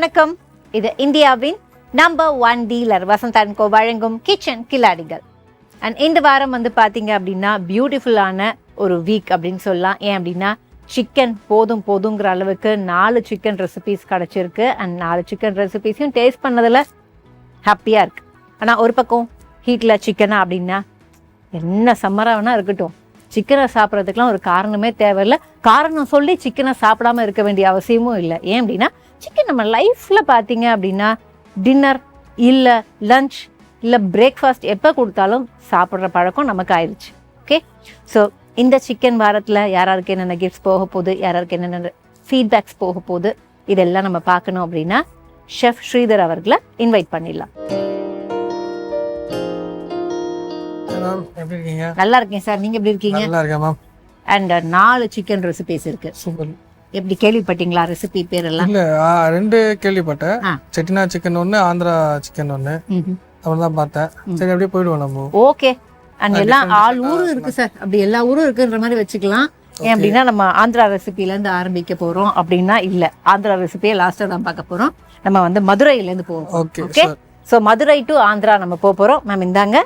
வணக்கம். இது இந்தியாவின் number 1 dealer Vasanth and co வழங்கும் கிச்சன் கில்லாடிகள். அண்ட் இந்த வாரம் பார்த்தீங்க அப்படின்னா பியூட்டிஃபுல்லான ஒரு வீக் அப்படின்னு சொல்லலாம். ஏன் அப்படின்னா சிக்கன் போதுங்கிற அளவுக்கு 4 சிக்கன் ரெசிபீஸ் கிடச்சிருக்கு. அண்ட் 4 சிக்கன் ரெசிபீஸையும் டேஸ்ட் பண்ணதில் ஹாப்பியாக இருக்குது. ஆனால் ஒரு பக்கம் ஹீட்டில் சிக்கனா அப்படின்னா என்ன சம்மராக வேணால் இருக்கட்டும், சிக்கனை சாப்பிட்றதுக்கெலாம் ஒரு காரணமே தேவையில்லை. காரணம் சொல்லி சிக்கனை சாப்பிடாமல் இருக்க வேண்டிய அவசியமும் இல்லை. ஏன் அப்படின்னா சிக்கன் நம்ம லைஃப்பில் பார்த்தீங்க அப்படின்னா டின்னர் இல்லை லன்ச் இல்லை பிரேக்ஃபாஸ்ட் எப்போ கொடுத்தாலும் சாப்பிட்ற பழக்கம் நமக்கு ஆயிடுச்சு. ஓகே, ஸோ இந்த சிக்கன் வாரத்தில் யாராருக்கு என்னென்ன கிஃப்ட்ஸ் போக போகுது, யாராருக்கு என்னென்ன ஃபீட்பேக்ஸ் போக போகுது, இதெல்லாம் நம்ம பார்க்கணும் அப்படின்னா ஷெஃப் ஸ்ரீதர் அவர்களை இன்வைட் பண்ணிடலாம். நல்லா இருக்கேன் சார், நீங்க எப்படி இருக்கீங்க? நல்லா இருக்கேன் மேம். அண்ட் 4 சிக்கன் ரெசிபிஸ் இருக்கு. சூப்பர். எப்படி கேள்விப்பட்டீங்களா ரெசிபி பேர் எல்லாம்? இல்ல 2 கேள்விப்பட்டேன். செட்டிநாடு சிக்கன் ஒன்று, ஆந்திரா சிக்கன் ஒன்று, அவ்வளோதான் பார்த்தேன். சரி அப்படியே போயிடுவோம் நம்ம. ஓகே. அண்ட் எல்லாம் ஆல் ஊரும் இருக்கு சார், அப்படி எல்லா ஊரும் இருக்குன்ற மாதிரி வச்சுக்கலாம். ஏன் அப்படின்னா நம்ம ஆந்திரா ரெசிபிலேருந்து ஆரம்பிக்க போறோம் அப்படின்னா இல்ல, ஆந்திரா ரெசிபியை லாஸ்டா தான் பார்க்க போறோம். நம்ம மதுரையிலேருந்து போவோம். Okay, so Madurai to Andhra நம்ம போக போறோம். மேம் இந்தாங்க.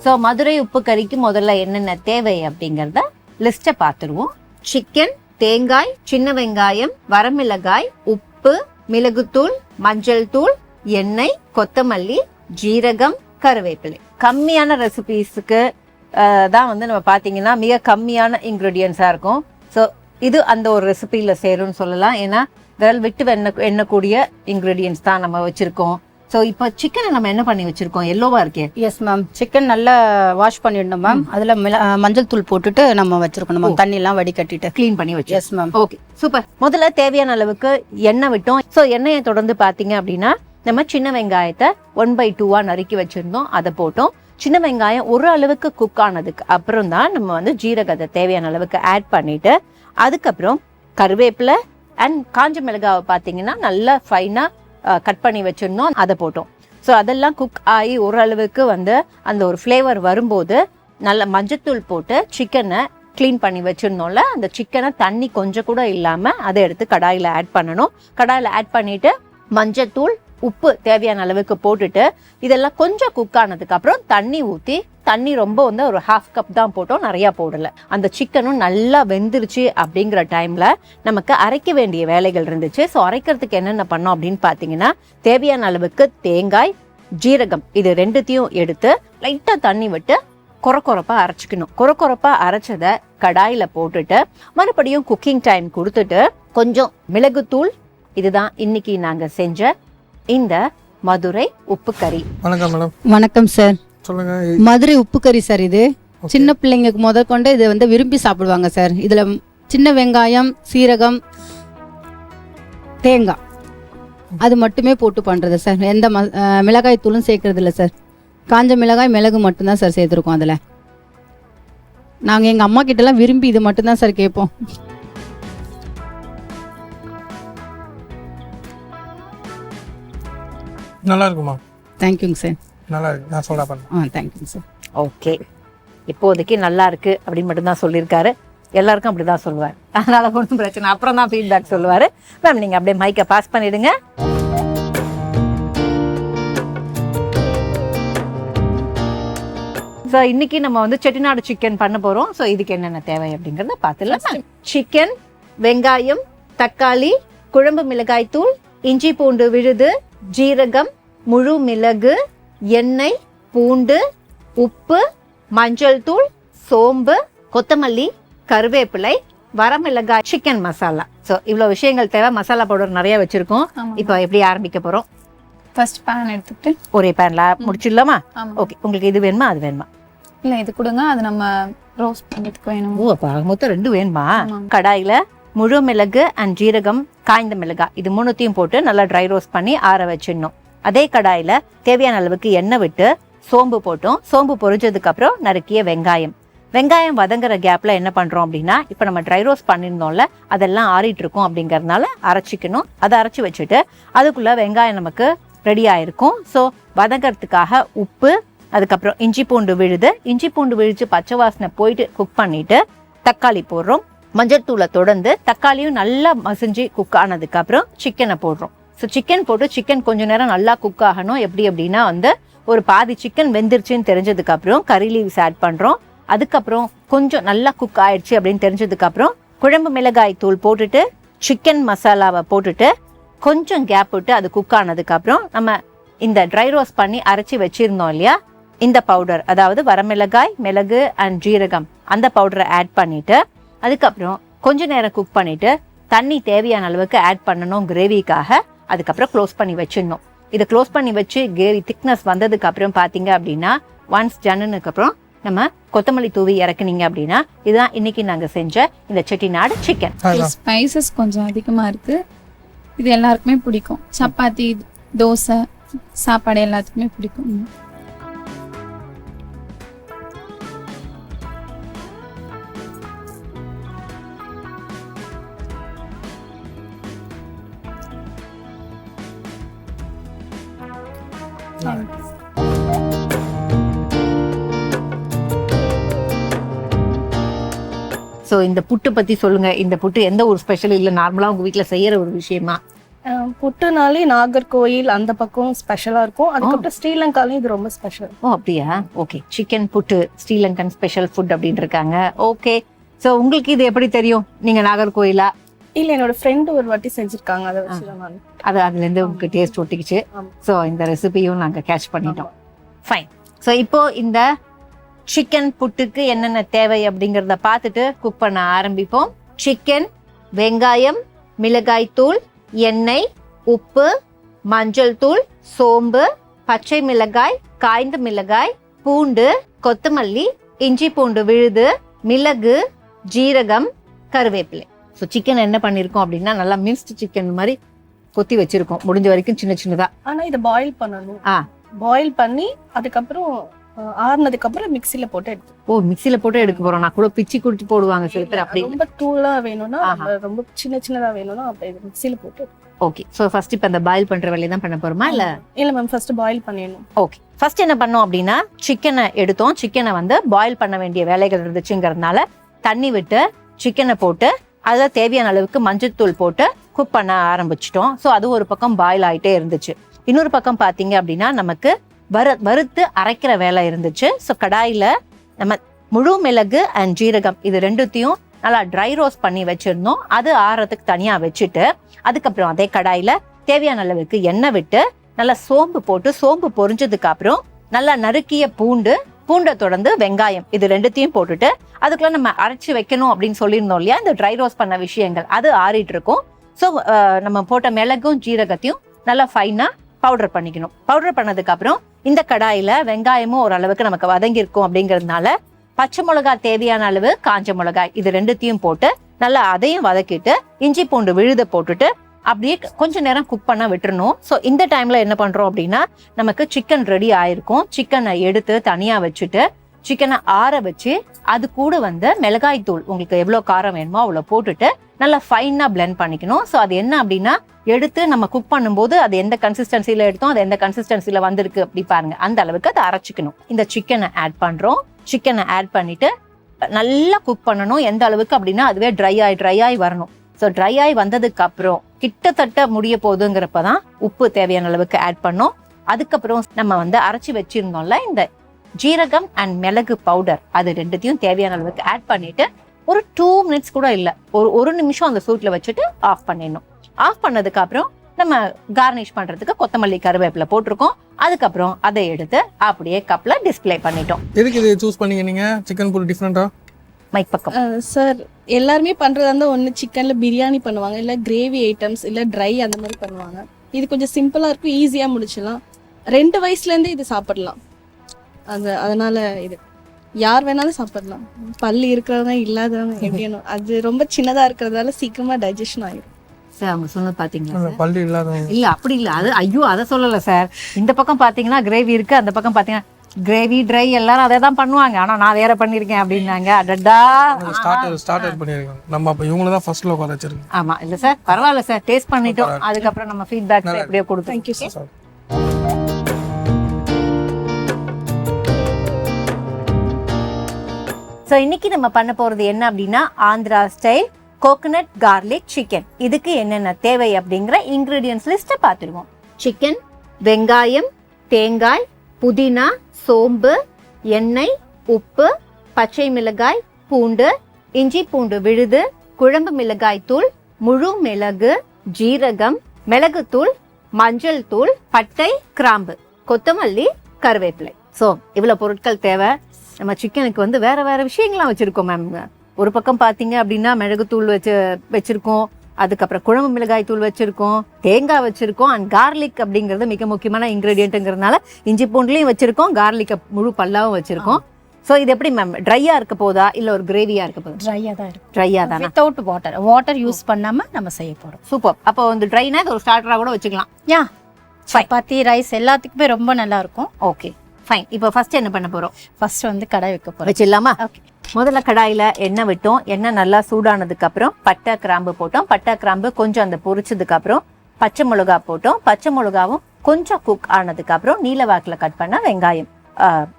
ஸோ மதுரை உப்பு கறிக்கு முதல்ல என்னென்ன தேவை அப்படிங்கிறத லிஸ்ட்டை பார்த்துருவோம். சிக்கன், தேங்காய், சின்ன வெங்காயம், வரமிளகாய், உப்பு, மிளகுத்தூள், மஞ்சள் தூள், எண்ணெய், கொத்தமல்லி, ஜீரகம், கருவேப்பிலை. கம்மியான ரெசிபீஸுக்கு தான் நம்ம பார்த்தீங்கன்னா மிக கம்மியான இன்க்ரீடியன்ஸாக இருக்கும். ஸோ இது அந்த ஒரு ரெசிபியில் சேரும்னு சொல்லலாம். ஏன்னா விரல் விட்டு எண்ணக்கூடிய இன்க்ரீடியன்ஸ் தான் நம்ம வச்சுருக்கோம். ஸோ இப்போ சிக்கனை நம்ம என்ன பண்ணி வச்சிருக்கோம்? எல்லோவா இருக்கே. எஸ் மேம், சிக்கன் நல்லா வாஷ் பண்ணிடணும் மேம். அதில் மஞ்சள் தூள் போட்டுட்டு நம்ம வச்சிருக்கணும் மேம், தண்ணியெல்லாம் வடிகட்டிட்டு க்ளீன் பண்ணி வச்சு. Yes ma'am. Okay, super. முதல்ல தேவையான அளவுக்கு எண்ணெய் விட்டோம். ஸோ எண்ணெயை தொடர்ந்து பார்த்தீங்க அப்படின்னா நம்ம சின்ன வெங்காயத்தை 1/2 நறுக்கி வச்சிருந்தோம், அதை போட்டோம். சின்ன வெங்காயம் ஒரு அளவுக்கு குக் ஆனதுக்கு அப்புறம் தான் நம்ம ஜீரகத்தை தேவையான அளவுக்கு ஆட் பண்ணிட்டு அதுக்கப்புறம் கருவேப்பிலை அண்ட் காஞ்ச மிளகாவை பார்த்தீங்கன்னா நல்லா ஃபைனாக கட் பண்ணி வச்சிருந்தோம், அதை போட்டோம். ஸோ அதெல்லாம் குக் ஆகி ஓரளவுக்கு அந்த ஒரு ஃப்ளேவர் வரும்போது நல்ல மஞ்சத்தூள் போட்டு சிக்கனை க்ளீன் பண்ணி வச்சிருந்தோம்ல, அந்த சிக்கனை தண்ணி கொஞ்சம் கூட இல்லாமல் அதை எடுத்து கடாயில் ஆட் பண்ணணும். கடாயில் ஆட் பண்ணிட்டு மஞ்சத்தூள், உப்பு தேவையான அளவுக்கு போட்டுட்டு இதெல்லாம் கொஞ்சம் குக் ஆனதுக்கு அப்புறம் தண்ணி ஊற்றி, தண்ணி ரொம்ப ஒரு 1/2 கப் தான் போட்டோம், நிறையா போடலை. அந்த சிக்கனும் நல்லா வெந்துருச்சு அப்படிங்கிற டைமில் நமக்கு அரைக்க வேண்டிய வேலைகள் இருந்துச்சு. ஸோ அரைக்கிறதுக்கு என்னென்ன பண்ணோம் அப்படின்னு பார்த்தீங்கன்னா தேவையான அளவுக்கு தேங்காய், ஜீரகம் இது ரெண்டுத்தையும் எடுத்து லைட்டாக தண்ணி விட்டு கொரப்பாக அரைச்சிக்கணும். கொரப்பாக அரைச்சதை கடாயில் போட்டுட்டு மறுபடியும் குக்கிங் டைம் கொடுத்துட்டு கொஞ்சம் மிளகுத்தூள், இதுதான் இன்னைக்கு நாங்கள் செஞ்ச இந்த மதுரை உப்பு கறி. வணக்கம் மேடம். வணக்கம் சார், சொல்லுங்க. மதுரை உப்பு கறி சார். இது சின்ன பிள்ளைங்களுக்கு முதற்கொண்டு இது விரும்பி சாப்பிடுவாங்க சார். இதுல சின்ன வெங்காயம், சீரகம், தேங்காய் அது மட்டுமே போட்டு பண்றது சார். எந்த மிளகாய் தூளும் சேர்க்கறது இல்லை சார். காஞ்ச மிளகாய், மிளகு மட்டும்தான் சார் சேர்த்துருக்கோம். அதில் நாங்கள் எங்கள் அம்மா கிட்டலாம் விரும்பி இது மட்டும்தான் சார் கேட்போம். நல்லா இருக்குமா? தேங்க்யூங்க சார். நல்லா இருக்கு, நான் சொல்ல பண்ணேன். தேங்க்யூங்க சார். ஓகே, இப்போதைக்கு நல்லா இருக்கு அப்படின்னு மட்டும்தான் சொல்லியிருக்காரு. எல்லாருக்கும் அப்படிதான் சொல்லுவார், அதனால ஒன்றும் பிரச்சனை. அப்புறம் தான் ஃபீட்பேக் சொல்லுவாரு. மேம் நீங்க அப்படியே மைக்கை பாஸ் பண்ணிடுங்க. ஸோ இன்னைக்கு நம்ம செட்டிநாடு சிக்கன் பண்ண போறோம். ஸோ இதுக்கு என்னென்ன தேவை அப்படிங்கறத பார்த்துலாம். சிக்கன், வெங்காயம், தக்காளி, குழம்பு மிளகாய் தூள், இஞ்சி பூண்டு விழுது, ஜீரகம், முழு மிளகு, எண்ணெய், பூண்டு, உப்பு, மஞ்சள் தூள், சோம்பு, கொத்தமல்லி, கருவேப்பிலை, வரமிளகாய், சிக்கன் மசாலா. ஸோ இவ்வளோ விஷயங்கள் தேவை. மசாலா பவுடர் நிறைய வச்சிருக்கோம். இப்போ எப்படி ஆரம்பிக்க போறோம்? ஃபர்ஸ்ட் பேன் எடுத்துட்டு ஒரே பேன்ல முடிச்சிடலாமா? ஓகே, உங்களுக்கு இது வேணுமா அது வேணுமா? இல்ல இது கொடுங்க, அது நம்ம ரோஸ்ட் பண்ணிட்டு வேணும். ஓ, அப்ப மொத்தம் 2 வேணுமா? கடாயில முழு மிளகு அண்ட் ஜீரகம், காய்ந்த மிளகாய் இது 3த்தையும் போட்டு நல்லா ட்ரை ரோஸ்ட் பண்ணி ஆற வச்சிடணும். அதே கடாயில தேவையான அளவுக்கு எண்ணெய் விட்டு சோம்பு போட்டோம். சோம்பு பொரிஞ்சதுக்கு அப்புறம் நறுக்கிய வெங்காயம் வதங்குற கேப்ல என்ன பண்றோம் அப்படின்னா இப்போ நம்ம ட்ரை ரோஸ்ட் பண்ணியிருந்தோம்ல, அதெல்லாம் ஆறிட்டு இருக்கோம் அப்படிங்கறதுனால அரைச்சிக்கணும். அதை அரைச்சி வச்சுட்டு அதுக்குள்ள வெங்காயம் நமக்கு ரெடி ஆயிருக்கும். ஸோ வதங்கிறதுக்காக உப்பு, அதுக்கப்புறம் இஞ்சி பூண்டு விழுது பச்சை வாசனை போயிட்டு குக் பண்ணிட்டு தக்காளி போடுறோம். மஞ்சள் தூளை தொடர்ந்து தக்காளியும் நல்லா மசிஞ்சு குக் ஆனதுக்கு அப்புறம் சிக்கனை போடுறோம். ஸோ சிக்கன் போட்டு சிக்கன் கொஞ்ச நேரம் நல்லா குக் ஆகணும். எப்படி அப்படின்னா வந்து ஒரு பாதி சிக்கன் வெந்துருச்சுன்னு தெரிஞ்சதுக்கு அப்புறம் கறி லீவ்ஸ் ஆட் பண்றோம். அதுக்கப்புறம் கொஞ்சம் நல்லா குக் ஆயிடுச்சு அப்படின்னு தெரிஞ்சதுக்கு அப்புறம் குழம்பு மிளகாய் தூள் போட்டுட்டு சிக்கன் மசாலாவை போட்டுட்டு கொஞ்சம் கேப் விட்டு அது குக் ஆனதுக்கு அப்புறம் நம்ம இந்த ட்ரை ரோஸ்ட் பண்ணி அரைச்சி வச்சிருந்தோம் இல்லையா இந்த பவுடர், அதாவது வரமிளகாய், மிளகு அண்ட் ஜீரகம் அந்த பவுடரை ஆட் பண்ணிட்டு அதுக்கப்புறம் கொஞ்ச நேரம் குக் பண்ணிட்டு தண்ணி தேவையான அளவுக்கு ஆட் பண்ணணும் கிரேவிக்காக. அதுக்கப்புறம் க்ளோஸ் பண்ணி வச்சிடணும். இதை க்ளோஸ் பண்ணி வச்சு கிரேவி திக்னஸ் வந்ததுக்கு அப்புறம் பார்த்தீங்க அப்படின்னா ஒன்ஸ் ஜன்னனுக்கு அப்புறம் நம்ம கொத்தமல்லி தூவி இறக்குனீங்க அப்படின்னா இதுதான் இன்னைக்கு நாங்கள் செஞ்ச இந்த செட்டிநாடு சிக்கன். ஸ்பைசஸ் கொஞ்சம் அதிகமா இருக்கு. இது எல்லாருக்குமே பிடிக்கும். சப்பாத்தி, தோசை, சாப்பாடு எல்லாத்துக்குமே பிடிக்கும். ஸோ இந்த புட்டு பத்தி சொல்லுங்க. இந்த புட்டு எந்த ஒரு ஸ்பெஷல் இல்லை, நார்மலா உங்க வீட்டுல செய்யற ஒரு விஷயமா? புட்டுனாலே நாகர்கோயில் அந்த பக்கம் ஸ்பெஷலா இருக்கும். அதுக்கப்புறம் ஸ்ரீலங்காலையும் இது ரொம்ப ஸ்பெஷல். ஓ அப்படியா? ஓகே, சிக்கன் புட்டு ஸ்ரீலங்கன் ஸ்பெஷல் ஃபுட் அப்படின்னு இருக்காங்க. ஓகே, ஸோ உங்களுக்கு இது எப்படி தெரியும்? நீங்க நாகர்கோயிலா? இல்ல, என்னோட ஃப்ரெண்டு ஒரு வாட்டி செஞ்சிருக்காங்க, அதை வச்சு அதுல இருந்து உங்களுக்கு டேஸ்ட் ஒட்டிக்கிச்சு. ஸோ இந்த ரெசிபியும் நாங்க கேட்ச் பண்ணிட்டோம். ஃபைன். ஸோ இப்போ இந்த சிக்கன் புட்டுக்கு என்னென்ன தேவை அப்படிங்கிறத பார்த்துட்டு குக் பண்ண ஆரம்பிப்போம். சிக்கன், வெங்காயம், மிளகாய் தூள், எண்ணெய், உப்பு, மஞ்சள் தூள், சோம்பு, பச்சை மிளகாய், காய்ந்த மிளகாய், பூண்டு, கொத்தமல்லி, இஞ்சி பூண்டு விழுது, மிளகு, ஜீரகம், கருவேப்பிலை. ஸோ சிக்கன் என்ன பண்ணிருக்கோம் அப்படின்னா நல்லா மின்ஸ்ட் சிக்கன் மாதிரி கொத்தி வச்சிருக்கோம், முடிஞ்ச வரைக்கும் சின்ன சின்னதா. ஆனா இதை பாயில் பண்ணணும். பாயில் பண்ணி அதுக்கப்புறம் ஆறுனதுக்கு அப்புறம் மிக்ஸில போட்டு எடுத்து. ஓ, மிக்ஸில போட்டு எடுக்க போறோம். நான் கூட பிச்சி குடிச்சு போடுவாங்க சில பேர். அப்படி ரொம்ப தூளா வேணும்னா, ரொம்ப சின்ன சின்னதா வேணும்னா அப்ப மிக்ஸில போட்டு. ஓகே, சோ ஃபர்ஸ்ட் இப்ப அந்த பாயில் பண்ற வேலையை தான் பண்ண போறோமா இல்ல? இல்ல மேம், ஃபர்ஸ்ட் பாயில் பண்ணிடணும். ஓகே, ஃபர்ஸ்ட் என்ன பண்ணோம் அப்படின்னா சிக்கனை எடுத்தோம். சிக்கனை வந்து பாயில் பண்ண வேண்டிய வேலைகள் இருந்துச்சுங்கிறதுனால தண்ணி விட்டு சிக்கனை போட்டு அதுல தேவையான அளவுக்கு மஞ்சத்தூள் போட்டு குக் பண்ண ஆரம்பிச்சிட்டோம். ஸோ அது ஒரு பக்கம் பாயில் ஆயிட்டே இருந்துச்சு. இன்னொரு பக்கம் பாத்தீங்க அப்படின்னா நமக்கு வறுத்து அரைக்கிற வேலை இருந்துச்சு. ஸோ கடாயில நம்ம முழு மிளகு அண்ட் ஜீரகம் இது ரெண்டுத்தையும் நல்லா ட்ரை ரோஸ்ட் பண்ணி வச்சிருந்தோம். அது ஆறதுக்கு தனியா வச்சுட்டு அதுக்கப்புறம் அதே கடாயில தேவையான அளவுக்கு எண்ணெய் விட்டு நல்லா சோம்பு போட்டு சோம்பு பொரிஞ்சதுக்கு அப்புறம் நல்லா நறுக்கிய பூண்டை தொடர்ந்து வெங்காயம் இது ரெண்டுத்தையும் போட்டுட்டு அதுக்குள்ள நம்ம அரைச்சி வைக்கணும் அப்படின்னு சொல்லியிருந்தோம் இல்லையா, இந்த ட்ரை ரோஸ்ட் பண்ண விஷயங்கள் அது ஆறிட்டு இருக்கும். ஸோ நம்ம போட்ட மிளகும் ஜீரகத்தையும் நல்லா ஃபைனா பவுடர் பண்ணிக்கணும். பவுடர் பண்ணதுக்கு அப்புறம் இந்த கடாயில வெங்காயமும் ஓரளவுக்கு நமக்கு வதங்கியிருக்கும் அப்படிங்கிறதுனால பச்சை மிளகாய் தேவையான அளவு, காஞ்ச மிளகாய் இது ரெண்டுத்தையும் போட்டு நல்லா அதையும் வதக்கிட்டு இஞ்சி பூண்டு விழுத போட்டுட்டு அப்படியே கொஞ்ச நேரம் குக் பண்ண விட்டுறணும். ஸோ இந்த டைம்ல என்ன பண்றோம் அப்படின்னா நமக்கு சிக்கன் ரெடி ஆயிருக்கும். சிக்கனை எடுத்து தனியா வச்சுட்டு சிக்கனை ஆற வச்சு அது கூட வந்து மிளகாய் தூள் உங்களுக்கு எவ்வளவு காரம் வேணுமோ அவ்வளோ போட்டுட்டு நல்லா ஃபைனா பிளெண்ட் பண்ணிக்கணும். ஸோ அது என்ன அப்படின்னா எடுத்து நம்ம குக் பண்ணும்போது அது எந்த கன்சிஸ்டன்சில எடுத்தோம், அது எந்த கன்சிஸ்டன்சில வந்திருக்கு அப்படி பாருங்க, அந்த அளவுக்கு அதை அரைச்சிக்கணும். இந்த சிக்கனை ஆட் பண்றோம். சிக்கனை ஆட் பண்ணிட்டு நல்லா குக் பண்ணணும். எந்த அளவுக்கு அப்படின்னா அதுவே ட்ரை ஆகி வரணும். ஸோ ட்ரை ஆகி வந்ததுக்கு அப்புறம் கிட்டத்தட்ட முடிய போகுதுங்கிறப்பதான் உப்பு தேவையான அளவுக்கு ஆட் பண்ணோம். அதுக்கப்புறம் நம்ம வந்து அரைச்சி வச்சிருந்தோம்ல இந்த ஜீரகம் அண்ட் மிளகு பவுடர் அது ரெண்டுத்தையும் தேவையான அளவுக்கு ஆட் பண்ணிட்டு ஒரு 2 மினிட்ஸ் கூட இல்லை, ஒரு நிமிஷம் அந்த சூட்ல வச்சுட்டு ஆஃப் பண்ணிடணும். ஆஃப் பண்ணதுக்கு அப்புறம் நம்ம கார்னிஷ் பண்றதுக்கு கொத்தமல்லி கருவேப்பிலை போட்டிருக்கோம். அதுக்கப்புறம் அதை எடுத்து அப்படியே கப்ல டிஸ்பிளே பண்ணிட்டோம். எதுக்கு இது சூஸ் பண்ணீங்க நீங்க? சிக்கன் புட்டு டிஃபரெண்டா? மைக் பக்கம். சார், எல்லாருமே பண்றதா இருந்தா ஒன்னு சிக்கன்ல பிரியாணி பண்ணுவாங்க, இல்ல கிரேவி ஐட்டம்ஸ், இல்ல ட்ரை அந்த மாதிரி பண்ணுவாங்க. இது கொஞ்சம் சிம்பிளா இருக்கும், ஈஸியா முடிச்சிடலாம். 2 வயசுல இருந்தே இது சாப்பிடலாம். அதனால இது யார் வேணாலும் சாப்பிடலாம். பல்லு இருக்கிறவங்க இல்லாதவங்க எப்படியும். அது ரொம்ப சின்னதா இருக்கிறதால சீக்கிரமா டைஜஷன் ஆயிடும். சார் அவங்க சொன்னது பாத்தீங்களா? பல்லு இல்லாதவங்க இல்ல அப்படி இல்ல, அது ஐயோ அதை சொல்லல சார். இந்த பக்கம் பாத்தீங்கன்னா கிரேவி இருக்கு, அந்த பக்கம் பாத்தீங்கன்னா கிரேவி ட்ரை எல்லாரும் அதை தான் பண்ணுவாங்க. ஆனா நான் வேற பண்ணிருக்கேன் அப்படின்னாங்க. அடடா, ஸ்டார்டர் பண்ணிருக்காங்க. நம்ம அப்ப இவங்கள தான் ஃபர்ஸ்ட்ல உட்கார வச்சிருக்கோம். ஆமா இல்ல சார், பரவாயில்ல சார், டேஸ்ட் பண்ணிட்டோம். அதுக்கப்புறம் நம்ம ஃபீட்பேக் எப்படியோ கொடுத்தோம். Thank you sir. ஸோ இன்னைக்கு நம்ம பண்ண போறது என்ன அப்படின்னா Andhra style coconut garlic chicken. இதுக்கு என்னென்ன தேவை அப்படிங்கிற இன்கிரீடியன்ஸ் லிஸ்ட்டை பார்த்துருவோம். சிக்கன், வெங்காயம், தேங்காய், புதினா, சோம்பு, எண்ணெய், உப்பு, பச்சை மிளகாய், பூண்டு, இஞ்சி பூண்டு விழுது, குழம்பு மிளகாய் தூள், முழு மிளகு, ஜீரகம், மிளகுத்தூள், மஞ்சள் தூள், பட்டை, கிராம்பு, கொத்தமல்லி, கருவேப்பிலை. ஸோ இவ்வளோ பொருட்கள் தேவை. நம்ம சிக்கனுக்கு வந்து வேற வேற விஷயங்கள்லாம் வச்சிருக்கோம் மேம். ஒரு பக்கம் பார்த்தீங்க அப்படின்னா மிளகுத்தூள் வச்சிருக்கோம், அதுக்கப்புறம் குழம்பு மிளகாய் தூள் வச்சிருக்கோம், தேங்காய் வச்சிருக்கோம், அண்ட் கார்லிக் அப்படிங்கிறது மிக முக்கியமான இன்கிரீடியன்ட்டுங்கிறதுனால இஞ்சி பூண்டுலையும் வச்சிருக்கோம், கார்லிக்கை முழு பல்லாவும் வச்சிருக்கோம். ஸோ இது எப்படி மேம், ட்ரையா இருக்க போதா இல்ல ஒரு கிரேவியா இருக்க போதா? ட்ரையாக தான் இருக்கும். ட்ரையா தான், வித்தவுட் வாட்டர் யூஸ் பண்ணாம நம்ம செய்ய போறோம். சூப்பர். அப்போ வந்து ட்ரைனா இது ஒரு ஸ்டார்டரா கூட வச்சுக்கலாம். யா, சப்பாத்தி, ரைஸ் எல்லாத்துக்குமே ரொம்ப நல்லா இருக்கும். Okay fine. இப்போ ஃபர்ஸ்ட் என்ன பண்ண போறோம்? ஃபர்ஸ்ட் வந்து கடாய் வைக்க போறோம். வச்சிடலாமா? ஓகே. முதல்ல கடாயில எண்ணெய் விட்டோம். எண்ணெய் நல்லா சூடானதுக்கு அப்புறம் பட்டை கிராம்பு போட்டோம். பட்டை கிராம்பு கொஞ்சம் அந்த பொரிச்சதுக்கு அப்புறம் பச்சை மிளகா போட்டோம். பச்சை மிளகாவும் கொஞ்சம் குக் ஆனதுக்கு அப்புறம் நீல வாக்கில் கட் பண்ண வெங்காயம்.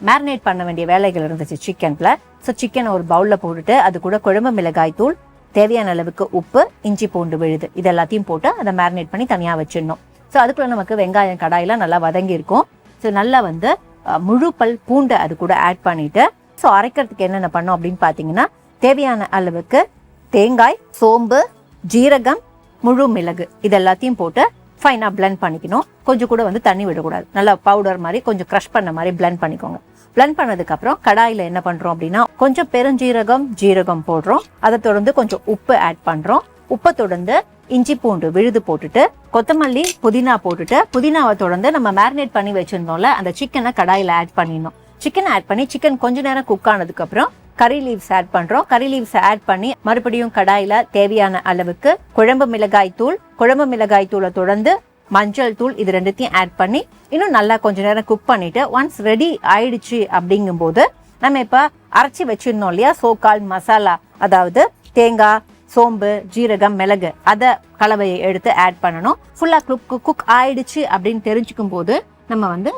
மேரினேட் பண்ண வேண்டிய வேலைகள் இருந்துச்சு சிக்கன்ல. ஸோ சிக்கனை ஒரு பவுல்ல போட்டுட்டு அது கூட குழம்பு மிளகாய் தூள், தேவையான அளவுக்கு உப்பு, இஞ்சி பூண்டு விழுது, இது எல்லாத்தையும் போட்டு அதை மேரினேட் பண்ணி தனியாக வச்சிடணும். ஸோ அதுக்குள்ள நமக்கு வெங்காயம் கடாயில நல்லா வதங்கி இருக்கும். ஸோ நல்லா வந்து முழு பல் பூண்டை அது கூட ஆட் பண்ணிட்டு, ஸோ அரைக்கிறதுக்கு என்னென்ன பண்ணோம் அப்படின்னு பார்த்தீங்கன்னா தேவையான அளவுக்கு தேங்காய், சோம்பு, ஜீரகம், முழு மிளகு இது எல்லாத்தையும் போட்டு ஃபைனாக பிளெண்ட் பண்ணிக்கணும். கொஞ்சம் கூட வந்து தண்ணி விடக்கூடாது. நல்லா பவுடர் மாதிரி கொஞ்சம் க்ரஷ் பண்ண மாதிரி பிளெண்ட் பண்ணிக்கோங்க. பிளெண்ட் பண்ணதுக்கப்புறம் கடாயில் என்ன பண்ணுறோம் அப்படின்னா கொஞ்சம் பெருஞ்சீரகம், ஜீரகம் போடுறோம். அதை தொடர்ந்து கொஞ்சம் உப்பு ஆட் பண்ணுறோம். உப்பை தொடர்ந்து இஞ்சி பூண்டு விழுது போட்டுட்டு கொத்தமல்லி, புதினா போட்டுட்டு புதினாவை தொடர்ந்து நம்ம மேரினேட் பண்ணி வச்சிருந்தோம்ல அந்த சிக்கனை கடாயில் ஆட் பண்ணிடணும். சிக்கன் ஆட் பண்ணி சிக்கன் கொஞ்ச நேரம் குக் ஆனதுக்கு அப்புறம் கறி லீவ்ஸ் ஆட் பண்றோம். கறி லீவ்ஸ் ஆட் பண்ணி மறுபடியும் கடாயில தேவையான அளவுக்கு குழம்பு மிளகாய் தூள், குழம்பு மிளகாய் தூளை தொடர்ந்து மஞ்சள் தூள், இது ரெண்டுத்தையும் ஆட் பண்ணி இன்னும் நல்லா கொஞ்ச நேரம் குக் பண்ணிட்டு ஒன்ஸ் ரெடி ஆயிடுச்சு அப்படிங்கும்போது நம்ம இப்ப அரைச்சி வச்சிருந்தோம் இல்லையா சோகால் மசாலா, அதாவது தேங்காய், சோம்பு, ஜீரகம், மிளகு, அதை கலவையை எடுத்து ஆட் பண்ணணும். ஃபுல்லா குக் ஆயிடுச்சு அப்படின்னு தெரிஞ்சுக்கும் போது நம்ம வந்து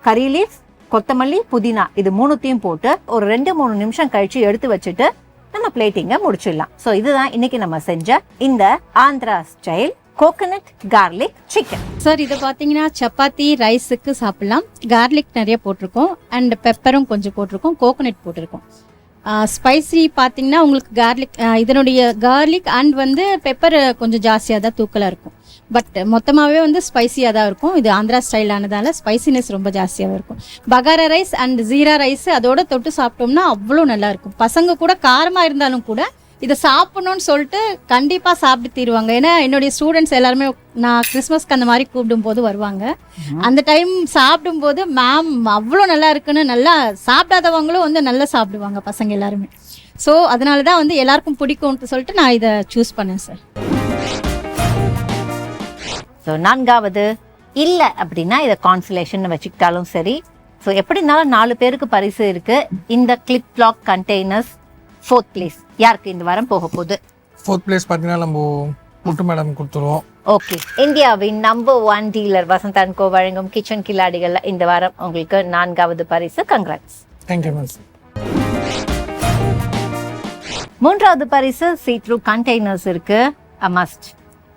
கறி லீவ்ஸ், கொத்தமல்லி, புதினா இது மூணுத்தையும் போட்டு ஒரு 2-3 நிமிஷம் கழிச்சு எடுத்து வச்சுட்டு நம்ம பிளேட்டிங்க முடிச்சிடலாம். ஸோ இதுதான் இன்னைக்கு நம்ம செஞ்ச இந்த Andhra style coconut garlic chicken. Sir இதை பார்த்தீங்கன்னா சப்பாத்தி, ரைஸுக்கு சாப்பிடலாம். கார்லிக் நிறைய போட்டிருக்கோம் அண்ட் பெப்பரும் கொஞ்சம் போட்டிருக்கோம், கோகனட் போட்டிருக்கோம். ஸ்பைசி பார்த்தீங்கன்னா உங்களுக்கு இதனுடைய கார்லிக் அண்ட் வந்து பெப்பர் கொஞ்சம் ஜாஸ்தியாக தான் தூக்கலாக இருக்கும். பட் மொத்தமாகவே வந்து ஸ்பைசியாக தான் இருக்கும். இது ஆந்திரா ஸ்டைல் ஆனதால ஸ்பைசினஸ் ரொம்ப ஜாஸ்தியாகவும் இருக்கும். பகாரா ரைஸ் அண்ட் ஜீரா ரைஸ் அதோட தொட்டு சாப்பிட்டோம்னா அவ்வளோ நல்லா இருக்கும். பசங்க கூட காரமாக இருந்தாலும் கூட இதை சாப்பிடணும்னு சொல்லிட்டு கண்டிப்பாக சாப்பிட்டு தீருவாங்க. ஏன்னா என்னுடைய ஸ்டூடெண்ட்ஸ் எல்லாருமே நான் கிறிஸ்மஸ்க்கு அந்த மாதிரி கூப்பிடும் போது வருவாங்க. அந்த டைம் சாப்பிடும்போது மேம் அவ்வளோ நல்லா இருக்குன்னு நல்லா சாப்பிடாதவங்களும் வந்து நல்லா சாப்பிடுவாங்க பசங்க எல்லாருமே. ஸோ அதனால தான் வந்து எல்லாருக்கும் பிடிக்கும்னு சொல்லிட்டு நான் இதை சூஸ் பண்ணேன் சார். ஸோ நான்காவது இல்லை அப்படின்னா இதை கான்சலேஷன் வச்சுக்கிட்டாலும் சரி. ஸோ எப்படினாலும் 4 பேருக்கு பரிசு இருக்கு. இந்த clip lock containers 4th place யாருக்கு இந்த வாரம் போக போகுது? 4th பிளேஸ் பார்த்தீங்கன்னா நம்ம முட்டு மேடம் கொடுத்துருவோம். ஓகே. இந்தியாவின் number 1 dealer Vasanth and co வழங்கும் கிச்சன் கில்லாடிகள்ல இந்த வாரம் உங்களுக்கு 4வது பரிசு. கங்க்ராட்ஸ். Thank you ma'am. 3வது பரிசு சீ-த்ரூ கண்டெய்னர்ஸ் இருக்கு. A must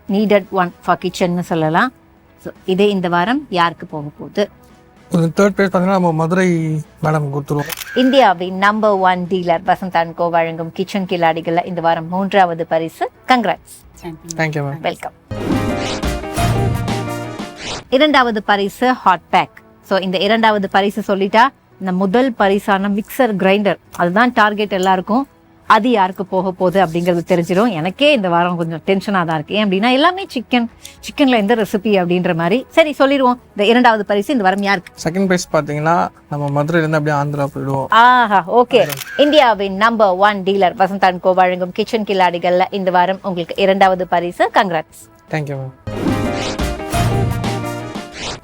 needed one for கிச்சன்னு சொல்லலாம். ஸோ இதே இந்த வாரம் யாருக்கு போக போகுது? 3rd பிளேஸ் பார்த்தீங்கன்னா நம்ம மதுரை மேடம் கொடுத்துருவோம். இந்தியாவின் number 1 dealer Vasanth and co வழங்கும் கிச்சன் கில்லாடிகள்ல இந்த வாரம் 3வது பரிசு. கங்க்ராட்ஸ். Thank you ma'am. வெல்கம். 2வது பரிசு ஹாட் பேக். ஸோ இந்த 2வது பரிசு சொல்லிட்டா இந்த முதல் பரிசான மிக்சர் கிரைண்டர் அதுதான் டார்கெட் எல்லாருக்கும். அது யாருக்கு போக போகுது அப்படிங்கிறது தெரிஞ்சிடும். எனக்கே இந்த வாரம் கொஞ்சம் டென்ஷனாக தான் இருக்கு. ஏன் அப்படின்னா எல்லாமே சிக்கன்ல எந்த ரெசிபி அப்படின்ற மாதிரி. சரி சொல்லிடுவோம். இந்த 2வது பரிசு இந்த வாரம் யாருக்கு? 2nd பிளேஸ் பார்த்தீங்கன்னா நம்ம மதுரையிலேருந்து அப்படியே ஆந்திரா போயிடுவோம். ஆஹா, ஓகே. இந்தியாவின் number 1 dealer Vasanth and co வழங்கும் கிச்சன் கில்லாடிகள்ல இந்த வாரம் உங்களுக்கு 2வது பரிசு. கங்க்ராட்ஸ். Thank you ma'am.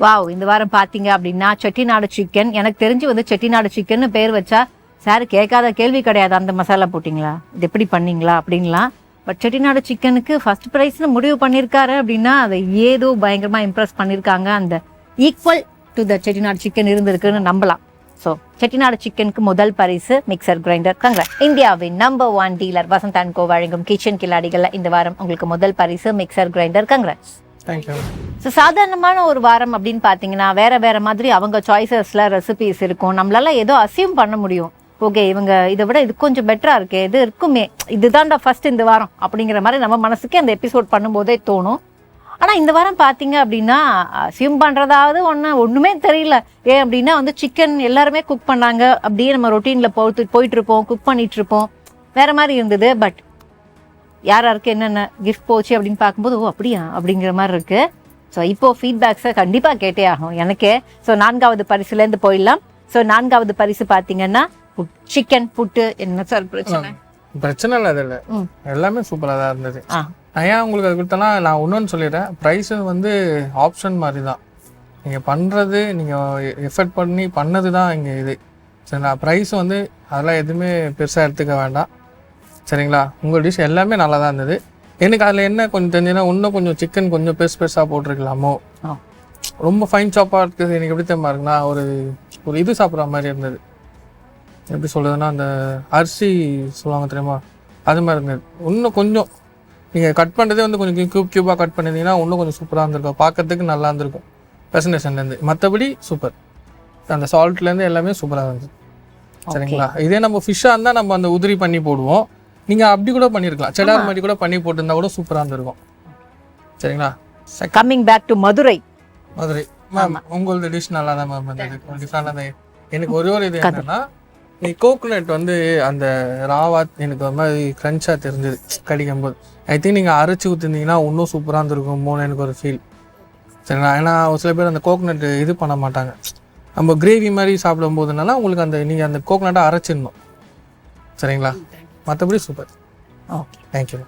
வாவ், இந்த வாரம் பாத்தீங்க அப்படின்னா செட்டிநாடு சிக்கன். எனக்கு தெரிஞ்சு வந்து செட்டிநாடு சிக்கன் பேர் வச்சா சார் கேட்காத கேள்வி கிடையாது. அந்த மசாலா போட்டிங்களா, இது எப்படி பண்ணீங்களா அப்படின்லாம். பட் செட்டிநாடு சிக்கனுக்கு ஃபர்ஸ்ட் ப்ரைஸ்னு முடிவு பண்ணியிருக்காரு அப்படின்னா அதை ஏதோ பயங்கரமாக இம்ப்ரெஸ் பண்ணியிருக்காங்க. அந்த equal to the Chettinad chicken இருந்திருக்குன்னு நம்பலாம். ஸோ செட்டிநாடு சிக்கனுக்கு முதல் பரிசு மிக்சர் கிரைண்டர். கங்க்ராட். இந்தியாவின் number 1 dealer Vasanth and co வழங்கும் கிச்சன் கில்லாடிகள்ல இந்த வாரம் உங்களுக்கு முதல் பரிசு mixer grinder. Congrats. Thank you. So சாதாரணமான ஒரு வாரம் அப்படின்னு பார்த்தீங்கன்னா வேற மாதிரி அவங்க சாய்ஸஸ்ல ரெசிபிஸ் இருக்கும். நம்மளால ஏதோ அசியூம் பண்ண முடியும், ஓகே இவங்க இதை விட இது கொஞ்சம் பெட்டரா இருக்கு, இது இருக்குமே, இதுதான்டா ஃபர்ஸ்ட் இந்த வாரம் அப்படிங்கிற மாதிரி நம்ம மனசுக்கே அந்த எபிசோட் பண்ணும்போதே தோணும். ஆனால் இந்த வாரம் பார்த்தீங்க அப்படின்னா அசியூம் பண்ணுறதாவது ஒன்றுமே தெரியல. ஏன் அப்படின்னா வந்து சிக்கன் எல்லாருமே குக் பண்ணாங்க, அப்படியே நம்ம ரொட்டீனில் போயிட்டு இருப்போம், குக் பண்ணிட்டு இருப்போம், வேற மாதிரி இருந்தது. பட் யாருக்கு என்னென்ன கிஃப்ட் போச்சு அப்படின்னு பார்க்கும்போது ஓ அப்படியா அப்படிங்கிற மாதிரி இருக்கு. ஸோ இப்போ ஃபீட்பேக்ஸை கண்டிப்பாக கேட்டே ஆகும் எனக்கே. ஸோ 4வது பரிசுலேருந்து போயிடலாம். ஸோ 4வது பரிசு பார்த்தீங்கன்னா சிக்கன் புட்டு. என்ன சார் பிரச்சனை? பிரச்சனை இல்லை, அதில் எல்லாமே சூப்பராக தான் இருந்தது. நான் ஏன் உங்களுக்கு அது கொடுத்தேன்னா, நான் இன்னொன்று சொல்லிடுறேன், ப்ரைஸ் வந்து ஆப்ஷன் மாதிரி தான். நீங்கள் பண்ணுறது, நீங்கள் எஃபர்ட் பண்ணி பண்ணது தான் இங்கே இது. சரிங்களா? ப்ரைஸ் வந்து அதெல்லாம் எதுவுமே பெருசாக எடுத்துக்க வேண்டாம். சரிங்களா? உங்கள் டிஷ் எல்லாமே நல்லா தான் இருந்தது. எனக்கு அதில் என்ன கொஞ்சம் தெரிஞ்சுன்னா, இன்னும் கொஞ்சம் சிக்கன் கொஞ்சம் பெருசாக போட்டிருக்கலாமோ, ரொம்ப ஃபைன் சாப்பாக இருக்குது. எனக்கு எப்படி தெரியுமா இருக்குன்னா, ஒரு இது சாப்பிட்ற மாதிரி இருந்தது. எப்படி சொல்கிறதுன்னா, அந்த அரிசி சொல்லுவாங்க தெரியுமா, அது மாதிரி இருந்தது. இன்னும் கொஞ்சம் நீங்கள் கட் பண்ணுறதே வந்து கொஞ்சம் க்யூபாக கட் பண்ணியிருந்தீங்கன்னா இன்னும் கொஞ்சம் சூப்பராக இருந்திருக்கும், பார்க்கறதுக்கு நல்லா இருந்திருக்கும் ப்ரெசன்டேஷன்லேருந்து. மற்றபடி சூப்பர், அந்த சால்ட்லேருந்து எல்லாமே சூப்பராக இருந்தது. சரிங்களா? இதே நம்ம ஃபிஷ்ஷாக இருந்தால் நம்ம அந்த உதிரி பண்ணி போடுவோம், நீங்கள் அப்படி கூட பண்ணியிருக்கலாம், செடார் மாதிரி கூட பண்ணி போட்டிருந்தா கூட சூப்பராக இருந்திருக்கும். சரிங்களா? Coming back to Madurai. Ma'am உங்களோட டிஷ் நல்லா தான் மேம் இருந்தது, டிஃப்ரெண்டாக. எனக்கு ஒரே ஒரு இது என்னன்னா, நீ கோகோனட் வந்து அந்த ராவா எனக்கு ஒரு மாதிரி க்ரன்ச்சாக தெரிஞ்சது கடிக்கும் போது. ஐ திங்க் நீங்கள் அரைச்சி ஊற்றிருந்தீங்கன்னா இன்னும் சூப்பராக இருந்திருக்குமோன்னு எனக்கு ஒரு ஃபீல். சரிங்களா? ஏன்னா ஒரு சில பேர் அந்த கோகோனட் இது பண்ண மாட்டாங்க, நம்ம கிரேவி மாதிரி சாப்பிடும் போதுனால உங்களுக்கு அந்த நீங்கள் அந்த கோகோனட்டை அரைச்சிடணும். சரிங்களா? மற்றபடி சூப்பர். Okay, thank you.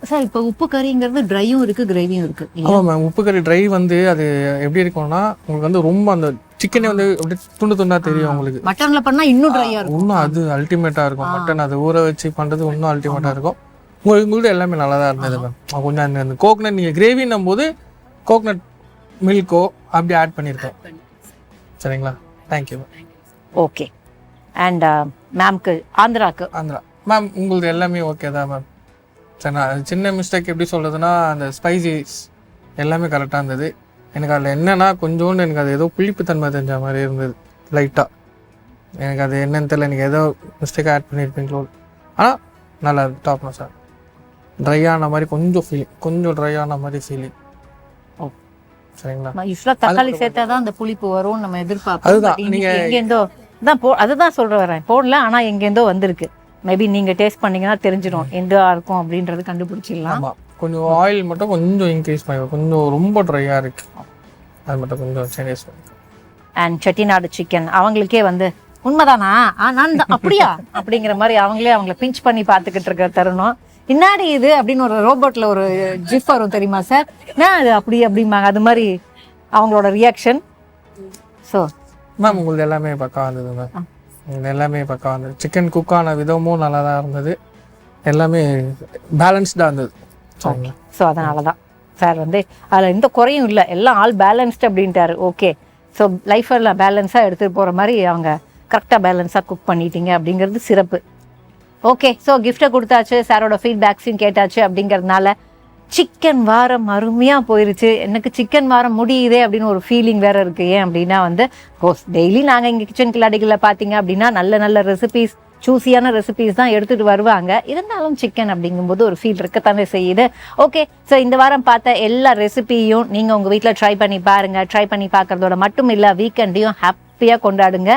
சார் இப்போ உப்பு கறிங்கிறது ட்ரையும் இருக்குது கிரேவியும் இருக்குது. ஆமாம் மேம், உப்பு கறி ட்ரை வந்து அது எப்படி இருக்கும்னா, உங்களுக்கு வந்து ரொம்ப அந்த சிக்கனே வந்து அப்படி துண்டா தெரியும் உங்களுக்கு. மட்டன்ல பண்ணா இன்னும் ட்ரையா இருக்கும். இன்னும் அது அல்டிமேட்டாக இருக்கும். மட்டன் அதை ஊற வச்சு பண்ணுறது இன்னும் அல்டிமேட்டாக இருக்கும். உங்களுக்கு எல்லாமே நல்லா தான் இருந்தது மேம். கொஞ்சம் அந்த கோகனட் நீங்கள் கிரேவின்னும் போது கோகனட் மில்கோ அப்படி ஆட் பண்ணியிருக்கோம். சரிங்களா? Thank you ma'am. ஓகே. அண்ட் மேம்க்கு ஆந்திரா மேம் உங்களுக்கு எல்லாமே ஓகே தான் மேம். சரிண்ணா, சின்ன மிஸ்டேக் எப்படி சொல்கிறதுனா, அந்த ஸ்பைசிஸ் எல்லாமே கரெக்டாக இருந்தது. எனக்கு அதில் என்னென்னா கொஞ்சோண்டு எனக்கு அது ஏதோ புளிப்புத்தன்மை தெரிஞ்ச மாதிரி இருந்தது லைட்டாக. எனக்கு அது என்னன்னு தெரியல, எனக்கு ஏதோ மிஸ்டேக்காக ஆட் பண்ணியிருப்பீங்களோ. ஆனால் நல்லா டாப் சார். ட்ரையான மாதிரி கொஞ்சம் ட்ரையான மாதிரி ஃபீலிங். ஓ சரிங்களா? யூஸ்வலாக தக்காளி சேர்த்தா தான் அந்த புளிப்பு வரும்னு நம்ம எதிர்பார்ப்போம். அதுதான் நீங்கள் எங்கேருந்தோ தான் அதுதான் சொல்கிறேன், போடல ஆனால் எங்கேருந்தோ வந்திருக்கு. மேபி நீங்கள் டேஸ்ட் பண்ணிங்கன்னா தெரிஞ்சிடும் எந்த இருக்கும் அப்படின்றது கண்டுபிடிச்சிடலாம். ஆமாம், கொஞ்சம் ஆயில் மட்டும் கொஞ்சம் இன்க்ரீஸ் பண்ணி, கொஞ்சம் ரொம்ப ட்ரையாக இருக்குது, அது மட்டும் கொஞ்சம் சேஞ்சஸ் பண்ணி. அண்ட் செட்டிநாடு சிக்கன் அவங்களுக்கே வந்து உண்மைதானா நான் அப்படியா அப்படிங்கிற மாதிரி அவங்கள பிஞ்ச் பண்ணி பார்த்துக்கிட்டு இருக்கிற தருணம். இன்னாடி இது அப்படின்னு ஒரு ரோபோட்டில் ஒரு ஜிஃப் வரும் தெரியுமா சார், நான் அது அப்படிம்பாங்க, அது மாதிரி அவங்களோட ரியாக்ஷன். ஸோ மேம் உங்களுக்கு எல்லாமே பக்கா வந்தது மேம், எல்லாமே பக்கா வந்தது. சிக்கன் குக்கான விதமும் நல்லா தான் இருந்தது, எல்லாமே பேலன்ஸ்டாக இருந்தது. ஸோ அதனால தான் சார் வந்து அதில் எந்த குறையும் இல்லை, எல்லாம் ஆல் பேலன்ஸ்டு அப்படின்ட்டாரு. ஓகே, ஸோ லைஃப்பில் பேலன்ஸாக எடுத்துகிட்டு போகிற மாதிரி அவங்க கரெக்டாக பேலன்ஸாக குக் பண்ணிட்டீங்க அப்படிங்கிறது சிறப்பு. ஓகே, ஸோ கிஃப்ட்டை கொடுத்தாச்சு, சாரோட ஃபீட்பேக்ஸையும் கேட்டாச்சு. அப்படிங்கிறதுனால சிக்கன் வாரம் அருமையாக போயிருச்சு. எனக்கு சிக்கன் வாரம் முடியுதே அப்படின்னு ஒரு ஃபீலிங் வேறு இருக்குது. ஏன் அப்படின்னா வந்து டெய்லி நாங்கள் இங்கே கிச்சன் கில்லாடிகளில் பார்த்தீங்க அப்படின்னா நல்ல ரெசிபீஸ், சூஸியான ரெசிபீஸ் தான் எடுத்துகிட்டு வருவாங்க. இருந்தாலும் சிக்கன் அப்படிங்கும்போது ஒரு ஃபீல் இருக்கத்தானே செய்யுது. ஓகே, ஸோ இந்த வாரம் பார்த்த எல்லா ரெசிபியும் நீங்கள் உங்கள் வீட்டில் ட்ரை பண்ணி பாருங்கள். ட்ரை பண்ணி பார்க்குறதோட மட்டும் இல்லை, வீக்கெண்டையும் ஹாப்பியாக கொண்டாடுங்க.